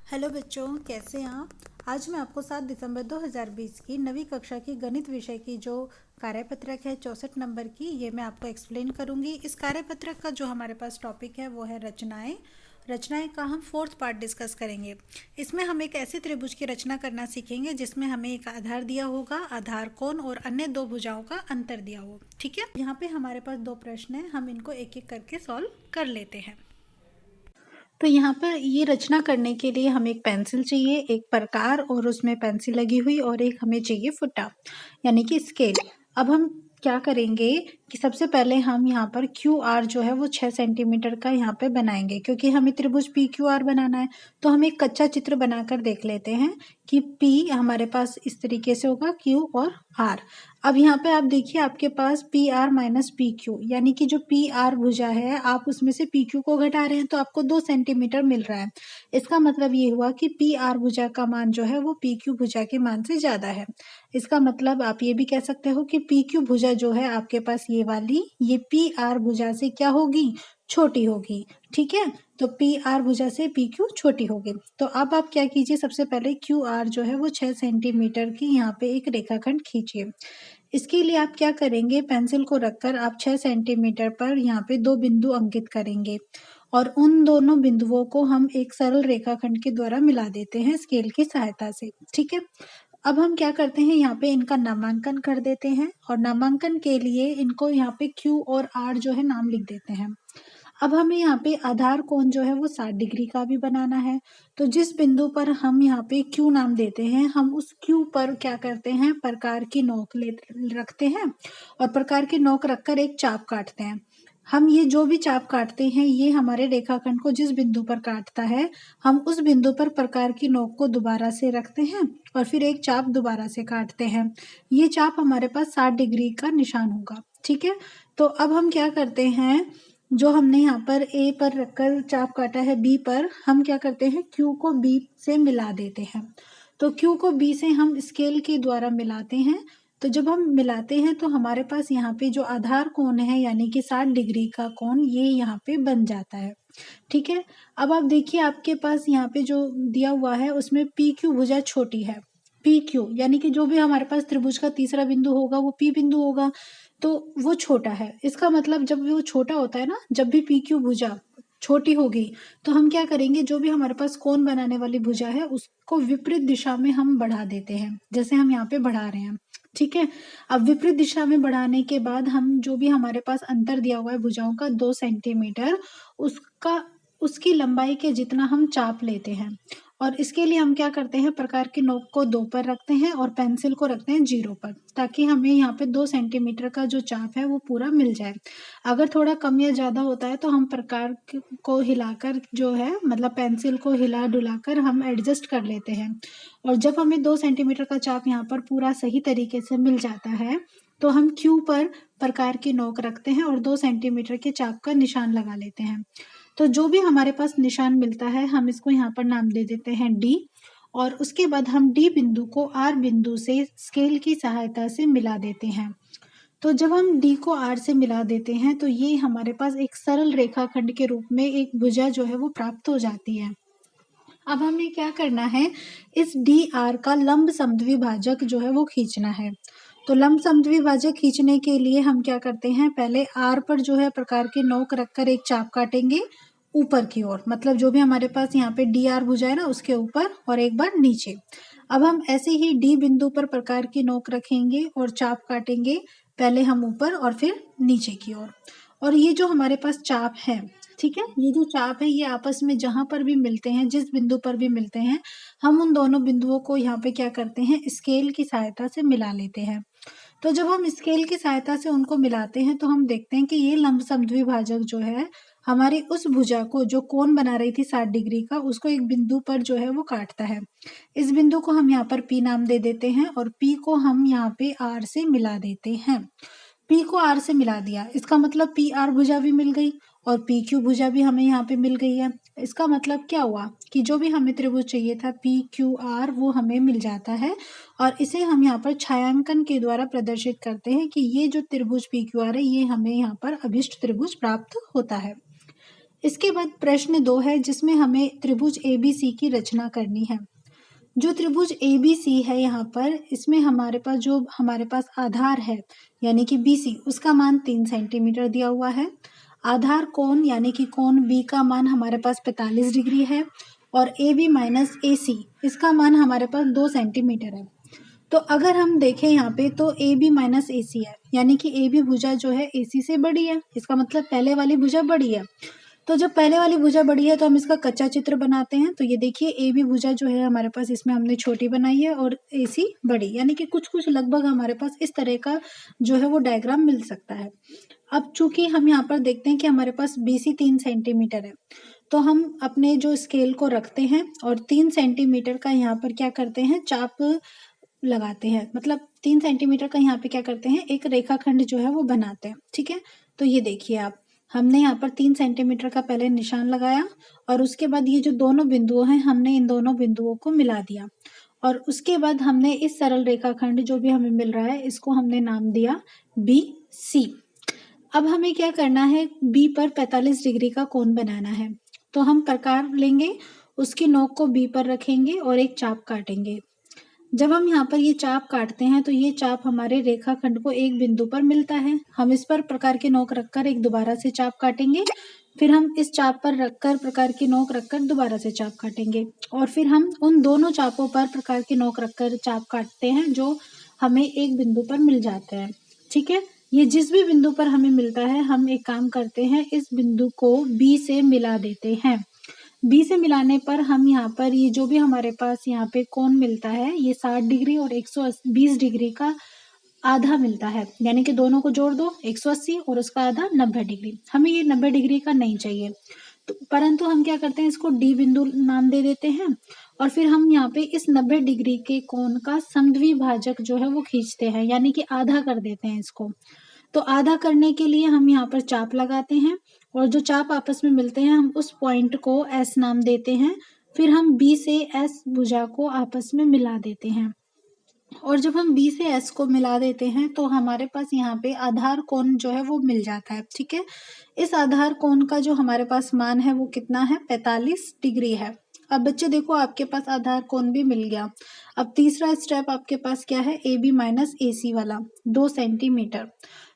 Hello बच्चों, कैसे हैं आप। आज मैं आपको 7 दिसंबर 2020 की नवी कक्षा की गणित विषय की जो कार्यपत्रक है 64 नंबर की, ये मैं आपको एक्सप्लेन करूंगी। इस कार्यपत्रक का जो हमारे पास टॉपिक है वो है रचनाएं। रचनाएं का हम फोर्थ पार्ट डिस्कस करेंगे। इसमें हम एक ऐसे त्रिभुज की रचना करना सीखेंगे जिसमें हमें एक आधार दिया होगा, आधार कोण और अन्य दो भुजाओं का अंतर दिया हो। ठीक है, यहाँ पे हमारे पास दो प्रश्न हैं, हम इनको एक एक करके सॉल्व कर लेते हैं। तो यहाँ पर ये रचना करने के लिए हमें एक पेंसिल चाहिए, एक प्रकार और उसमें पेंसिल लगी हुई, और एक हमें चाहिए फुट्टा यानी कि स्केल। अब हम क्या करेंगे कि सबसे पहले हम यहाँ पर क्यू आर जो है वो 6 सेंटीमीटर का यहाँ पे बनाएंगे, क्योंकि हमें त्रिभुज पी क्यू आर बनाना है। तो हम एक कच्चा चित्र बनाकर देख लेते हैं कि पी हमारे पास इस तरीके से होगा, क्यू और आर। अब यहाँ पे आप देखिए, आपके पास P R minus P Q यानी कि जो पी आर भुजा है आप उसमें से पी क्यू को घटा रहे हैं, तो आपको 2 सेंटीमीटर मिल रहा है। इसका मतलब ये हुआ कि पी आर भुजा का मान जो है वो पी क्यू भुजा के मान से ज़्यादा है। इसका मतलब आप ये भी कह सकते हो कि पी क्यू भुजा जो है आपके पास ये वाली, ये पी आर भुजा से क्या होगी, छोटी होगी। ठीक है, तो पी आर भुजा से पी क्यू छोटी होगी। तो अब आप क्या कीजिए, सबसे पहले क्यू आर जो है वो 6 सेंटीमीटर की यहाँ पे एक रेखाखंड खींचिए। इसके लिए आप क्या करेंगे, पेंसिल को रखकर आप 6 सेंटीमीटर पर यहाँ पे दो बिंदु अंकित करेंगे और उन दोनों बिंदुओं को हम एक सरल रेखाखंड के द्वारा मिला देते हैं स्केल की सहायता से। ठीक है, अब हम क्या करते हैं, यहाँ पे इनका नामांकन कर देते हैं और नामांकन के लिए इनको यहाँ पे क्यू और आर जो है नाम लिख देते हैं। अब हमें यहाँ पे आधार कोण जो है वो 60 डिग्री का भी बनाना है। तो जिस बिंदु पर हम यहाँ पे क्यू नाम देते हैं, हम उस क्यू पर क्या करते हैं, प्रकार की नोक ले रखते हैं और प्रकार की नोक रखकर एक चाप काटते हैं। हम ये जो भी चाप काटते हैं ये हमारे रेखाखंड को जिस बिंदु पर काटता है, हम उस बिंदु पर प्रकार की नोक को दोबारा से रखते हैं और फिर एक चाप दोबारा से काटते हैं। ये चाप हमारे पास 60 डिग्री का निशान होगा। ठीक है, तो अब हम क्या करते हैं, जो हमने यहाँ पर ए पर रखकर चाप काटा है बी पर, हम क्या करते हैं, क्यू को बी से मिला देते हैं। तो क्यू को बी से हम स्केल के द्वारा मिलाते हैं। तो जब हम मिलाते हैं तो हमारे पास यहाँ पे जो आधार कोण है यानी कि 60 डिग्री का कोण ये यहाँ पे बन जाता है। ठीक है, अब आप देखिए, आपके पास यहाँ पे जो दिया हुआ है उसमें पी क्यू भुजा छोटी है। पी क्यू यानी कि जो भी हमारे पास त्रिभुज का तीसरा बिंदु होगा वो पी बिंदु होगा, तो वो छोटा है। इसका मतलब जब वो छोटा होता है ना, जब भी पी क्यू भुजा छोटी होगी तो हम क्या करेंगे, जो भी हमारे पास कोण बनाने वाली भुजा है उसको विपरीत दिशा में हम बढ़ा देते हैं, जैसे हम यहाँ पे बढ़ा रहे हैं। ठीक है, अब विपरीत दिशा में बढ़ाने के बाद हम जो भी हमारे पास अंतर दिया हुआ है भुजाओं का 2 सेंटीमीटर, उसका उसकी लंबाई के जितना हम चाप लेते हैं। और इसके लिए हम क्या करते हैं, प्रकार की नोक को 2 पर रखते हैं और पेंसिल को रखते हैं 0 पर, ताकि हमें यहाँ पे 2 सेंटीमीटर का जो चाप है वो पूरा मिल जाए। अगर थोड़ा कम या ज़्यादा होता है तो हम प्रकार को हिलाकर जो है, मतलब पेंसिल को हिला डुलाकर हम एडजस्ट कर लेते हैं। और जब हमें 2 सेंटीमीटर का चाप यहाँ पर पूरा सही तरीके से मिल जाता है तो हम क्यू पर प्रकार की नोक रखते हैं और 2 सेंटीमीटर के चाप का निशान लगा लेते हैं। तो जो भी हमारे पास निशान मिलता है हम इसको यहाँ पर नाम दे देते हैं डी, और उसके बाद हम डी बिंदु को आर बिंदु से स्केल की सहायता से मिला देते हैं। तो जब हम डी को आर से मिला देते हैं तो ये हमारे पास एक सरल रेखाखंड के रूप में एक भुजा जो है वो प्राप्त हो जाती है। अब हमें क्या करना है, इस डी आर का लंब समद्विभाजक जो है वो खींचना है। तो लंब समद्विभाजक खींचने के लिए हम क्या करते हैं, पहले आर पर जो है प्रकार की नोक रखकर एक चाप काटेंगे ऊपर की ओर, मतलब जो भी हमारे पास यहाँ पे डी आर भुजा है ना उसके ऊपर, और एक बार नीचे। अब हम ऐसे ही डी बिंदु पर प्रकार की नोक रखेंगे और चाप काटेंगे, पहले हम ऊपर और फिर नीचे की ओर। और ये जो हमारे पास चाप है, ठीक है, ये जो चाप है ये आपस में जहां पर भी मिलते हैं, जिस बिंदु पर भी मिलते हैं, हम उन दोनों बिंदुओं को यहाँ पे क्या करते हैं, स्केल की सहायता से मिला लेते हैं। तो जब हम स्केल की सहायता से उनको मिलाते हैं तो हम देखते हैं कि ये लंब समद्विभाजक जो है हमारी उस भुजा को जो कोण बना रही थी 60 डिग्री का, उसको एक बिंदु पर जो है वो काटता है। इस बिंदु को हम यहाँ पर पी नाम दे देते हैं और पी को हम यहाँ पे आर से मिला देते हैं। पी को आर से मिला दिया, इसका मतलब पी आर भुजा भी मिल गई और पी क्यू भुजा भी हमें यहाँ पे मिल गई है। इसका मतलब क्या हुआ कि जो भी हमें त्रिभुज चाहिए था पी क्यू आर वो हमें मिल जाता है, और इसे हम यहाँ पर छायांकन के द्वारा प्रदर्शित करते हैं कि ये जो त्रिभुज पी क्यू आर है ये हमें यहाँ पर अभिष्ट त्रिभुज प्राप्त होता है। इसके बाद प्रश्न 2 है जिसमें हमें त्रिभुज ABC की रचना करनी है। जो त्रिभुज ABC है यहाँ पर, इसमें हमारे पास आधार है यानी कि BC, उसका मान 3 सेंटीमीटर दिया हुआ है। आधार कोण यानी कि कोण B का मान हमारे पास 45 डिग्री है और AB माइनस AC इसका मान हमारे पास 2 सेंटीमीटर है। तो अगर हम देखें यहाँ पे तो AB माइनस AC है यानी कि AB भुजा जो है AC से बड़ी है, इसका मतलब पहले वाली भुजा बड़ी है। तो जब पहले वाली भुजा बड़ी है तो हम इसका कच्चा चित्र बनाते हैं। तो ये देखिए AB भुजा जो है हमारे पास, इसमें हमने छोटी बनाई है और AC बड़ी, यानी कि कुछ कुछ लगभग हमारे पास इस तरह का जो है वो डायग्राम मिल सकता है। अब चूंकि हम यहाँ पर देखते हैं कि हमारे पास BC 3 सेंटीमीटर है, तो हम अपने जो स्केल को रखते हैं और 3 सेंटीमीटर का यहाँ पर क्या करते हैं, चाप लगाते हैं। मतलब 3 सेंटीमीटर का यहाँ पे क्या करते हैं, एक रेखाखंड जो है वो बनाते हैं। ठीक है, तो ये देखिए आप, हमने यहाँ पर 3 सेंटीमीटर का पहले निशान लगाया और उसके बाद ये जो दोनों बिंदुओं हैं, हमने इन दोनों बिंदुओं को मिला दिया और उसके बाद हमने इस सरल रेखाखंड जो भी हमें मिल रहा है, इसको हमने नाम दिया BC। अब हमें क्या करना है, B पर 45 डिग्री का कोण बनाना है। तो हम प्रकार लेंगे, उसकी नोक को B पर रखेंगे और एक चाप काटेंगे। जब हम यहाँ पर ये चाप काटते हैं तो ये चाप हमारे रेखाखंड को एक बिंदु पर मिलता है। हम इस पर प्रकार की नोक रखकर एक दोबारा से चाप काटेंगे, फिर हम इस चाप पर रखकर प्रकार की नोक रखकर दोबारा से चाप काटेंगे और फिर हम उन दोनों चापों पर प्रकार की नोक रखकर चाप काटते हैं जो हमें एक बिंदु पर मिल जाते हैं। ठीक है, ये जिस भी बिंदु पर हमें मिलता है, हम एक काम करते हैं, इस बिंदु को B से मिला देते हैं। B से मिलाने पर हम यहाँ पर ये जो भी हमारे पास यहाँ पे कोण मिलता है, ये 60 डिग्री और 120 डिग्री का आधा मिलता है, यानी कि दोनों को जोड़ दो 180 और उसका आधा 90 डिग्री। हमें ये 90 डिग्री का नहीं चाहिए, तो परंतु हम क्या करते हैं, इसको D बिंदु नाम दे देते हैं और फिर हम यहाँ पे इस 90 डिग्री के कोण का समद्विभाजक जो है वो खींचते हैं, यानी कि आधा कर देते हैं इसको। तो आधा करने के लिए हम यहाँ पर चाप लगाते हैं और जो चाप आपस में मिलते हैं, हम उस पॉइंट को S नाम देते हैं। फिर हम B से S भुजा को आपस में मिला देते हैं और जब हम B से S को मिला देते हैं तो हमारे पास यहाँ पे आधार कोण जो है वो मिल जाता है। ठीक है, इस आधार कोण का जो हमारे पास मान है वो कितना है, 45 डिग्री है। अब बच्चे देखो, आपके पास आधार कोण भी मिल गया। अब तीसरा स्टेप आपके पास क्या है, AB माइनस AC वाला 2 सेंटीमीटर।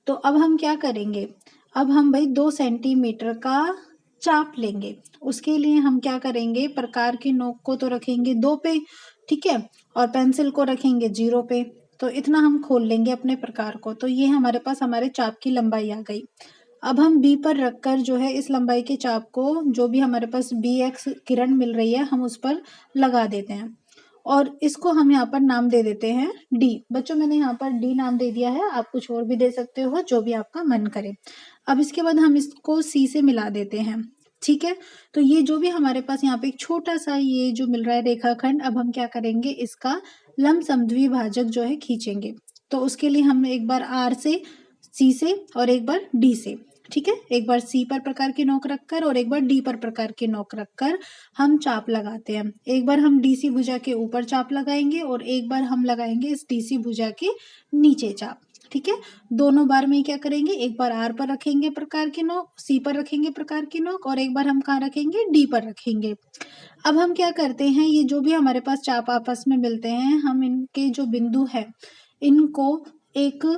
तो अब हम क्या करेंगे, अब हम भाई 2 सेंटीमीटर का चाप लेंगे। उसके लिए हम क्या करेंगे, प्रकार की नोक को तो रखेंगे 2 पे, ठीक है, और पेंसिल को रखेंगे 0 पे। तो इतना हम खोल लेंगे अपने प्रकार को। तो ये हमारे पास हमारे चाप की लंबाई आ गई। अब हम B पर रखकर जो है इस लंबाई के चाप को, जो भी हमारे पास BX किरण मिल रही है, हम उस पर लगा देते हैं और इसको हम यहाँ पर नाम दे देते हैं D। बच्चों मैंने यहाँ पर D नाम दे दिया है, आप कुछ और भी दे सकते हो, जो भी आपका मन करे। अब इसके बाद हम इसको C से मिला देते हैं। ठीक है, तो ये जो भी हमारे पास यहाँ पे एक छोटा सा ये जो मिल रहा है रेखाखंड, अब हम क्या करेंगे, इसका लंब समद्विभाजक जो है खींचेंगे। तो उसके लिए हम एक बार R से, C से और एक बार D से। ठीक है, एक बार C पर प्रकार की नोक रखकर और एक बार D पर प्रकार की नोक रखकर हम चाप लगाते हैं। एक बार हम DC भुजा के ऊपर चाप लगाएंगे और एक बार हम लगाएंगे इस DC भुजा के नीचे चाप। ठीक है, दोनों बार में क्या करेंगे, एक बार R पर रखेंगे प्रकार की नोक, C पर रखेंगे प्रकार की नोक और एक बार हम कहाँ रखेंगे, D पर रखेंगे। अब हम क्या करते हैं, ये जो भी हमारे पास चाप आपस में मिलते हैं, हम इनके जो बिंदु है, इनको एक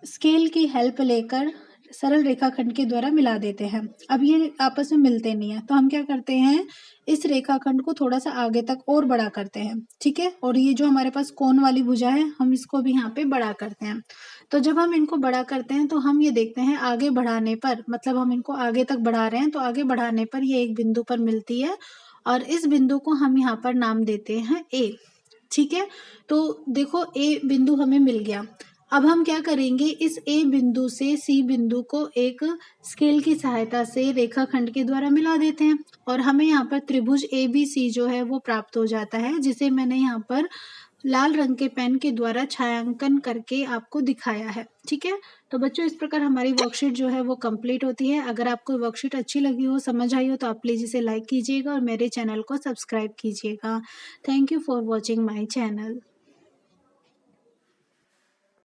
स्केल की हेल्प लेकर सरल रेखाखंड के द्वारा मिला देते हैं। अब ये आपस में मिलते नहीं है, तो हम क्या करते हैं, इस रेखाखंड को थोड़ा सा आगे तक और बड़ा करते हैं। ठीक है, और ये जो हमारे पास कोण वाली भुजा है, हम इसको भी यहाँ पे बड़ा करते हैं। तो जब हम इनको बड़ा करते हैं तो हम ये देखते हैं, आगे बढ़ाने पर, मतलब हम इनको आगे तक बढ़ा रहे हैं, तो आगे बढ़ाने पर ये एक बिंदु पर मिलती है और इस बिंदु को हम यहाँ पर नाम देते हैं A। ठीक है, तो देखो A बिंदु हमें मिल गया। अब हम क्या करेंगे, इस A बिंदु से C बिंदु को एक स्केल की सहायता से रेखाखंड के द्वारा मिला देते हैं और हमें यहाँ पर त्रिभुज ABC जो है वो प्राप्त हो जाता है, जिसे मैंने यहाँ पर लाल रंग के पेन के द्वारा छायांकन करके आपको दिखाया है। ठीक है, तो बच्चों इस प्रकार हमारी वर्कशीट जो है वो कंप्लीट होती है। अगर आपको वर्कशीट अच्छी लगी हो, समझ आई हो, तो आप प्लीज़ इसे लाइक कीजिएगा और मेरे चैनल को सब्सक्राइब कीजिएगा। Thank you for watching my channel.